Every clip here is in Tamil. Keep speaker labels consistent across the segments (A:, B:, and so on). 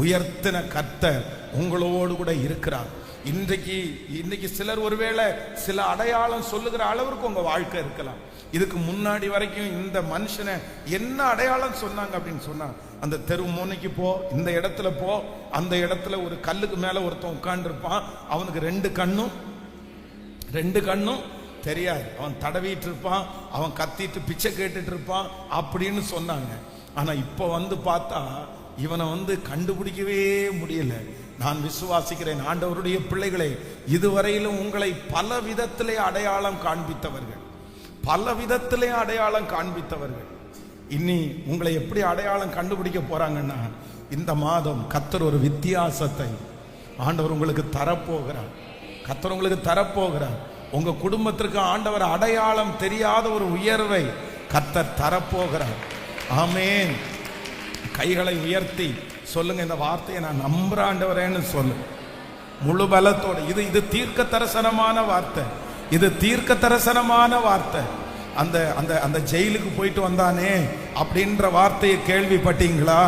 A: உயர்த்தின கர்த்தர் உங்களோடு கூட இருக்கிறார். இன்றைக்கு சிலர் ஒருவேளை சில அடையாளம் சொல்லுகிற அளவிற்கு உங்க வாழ்க்கை இருக்கலாம். இதுக்கு முன்னாடி வரைக்கும் இந்த மனுஷனை என்ன அடையாளம் சொன்னாங்க அப்படின்னு சொன்னா, அந்த தெரு முனைக்கு போ, இந்த இடத்துல போ, அந்த இடத்துல ஒரு கல்லுக்கு மேல ஒருத்தன் உட்கார்ந்து இருப்பான், அவனுக்கு ரெண்டு கண்ணும் தெரியாது, அவன் தடவிட்டு இருப்பான், அவன் கத்திட்டு பிச்சை கேட்டுட்டு இருப்பான் அப்படின்னு சொன்னாங்க. ஆனா இப்ப பார்த்தா இவனை கண்டுபிடிக்கவே முடியல. நான் விசுவாசிக்கிறேன் ஆண்டவருடைய பிள்ளைகளே, இதுவரையிலும் உங்களை பல விதத்திலே அடையாளம் காண்பித்தவர்கள் இனி உங்களை எப்படி அடையாளம் கண்டுபிடிக்க போறாங்கன்னா, இந்த மாதம் கர்த்தர் ஒரு வித்தியாசத்தை ஆண்டவர் உங்களுக்கு தரப்போகிறார். உங்க குடும்பத்திற்கு ஆண்டவர் அடையாளம் தெரியாத ஒரு உயர்வை கர்த்தர் தரப்போகிறார். ஆமென். கைகளை உயர்த்தி சொல்லுங்க, இந்த வார்த்தையை நான் நம்புறேன் ஆண்டவரேன்னு சொல்லு முழு பலத்தோடு. இது தீர்க்க தரிசனமான வார்த்தை. அந்த ஜெயிலுக்கு போயிட்டு வந்தானே அப்படின்ற வார்த்தையை கேள்விப்பட்டீங்களா?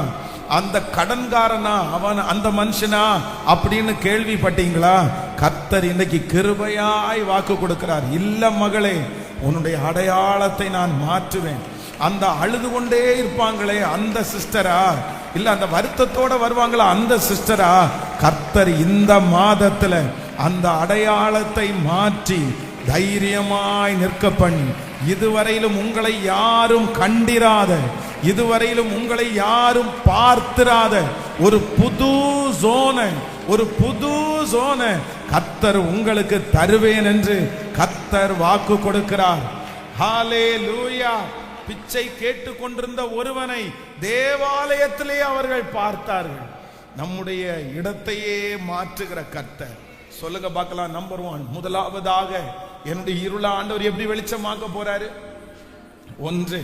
A: அந்த கடன்காரனா அவன் அந்த மனுஷனா அப்படின்னு கேள்விப்பட்டீங்களா? கர்த்தர் இன்னைக்கு கிருபையாய் வாக்கு கொடுக்கிறார். இல்ல மகளே, உன்னுடைய அடையாளத்தை நான் மாற்றுவேன். அந்த அழுது கொண்டே இருப்பாங்களே அந்த சிஸ்டரா, இல்ல அந்த வருத்தத்தோட வருவாங்களா அந்த சிஸ்டரா, கர்த்தர் இந்த மாதத்துல அந்த அடையாளத்தை மாற்றி தைரியமாய் நிற்க பண்ணி, இதுவரையிலும் உங்களை யாரும் கண்டிராத, இதுவரையிலும் உங்களை யாரும் பார்த்திராத ஒரு புது ஜோனை கர்த்தர் உங்களுக்கு தருவேன் என்று கர்த்தர் வாக்கு கொடுக்கிறார். ஹல்லேலூயா. பிச்சை கேட்டுக் கொண்டிருந்த ஒருவனை தேவாலயத்திலே அவர்கள் பார்த்தார்கள். நம்முடைய இடத்தையே மாற்றுகிற கர்த்தர். சொல்லுங்க பார்க்கலாம். நம்பர் 1, முதலாவதாக என்னுடைய இருள ஆண்டவர் எப்படி வெளிச்சமாக்க போறாரு? 1,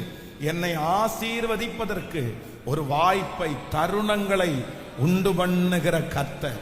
A: என்னை ஆசீர்வதிப்பதற்கு ஒரு வாய்ப்பை, தருணங்களை உண்டு பண்ணுகிற கர்த்தர்.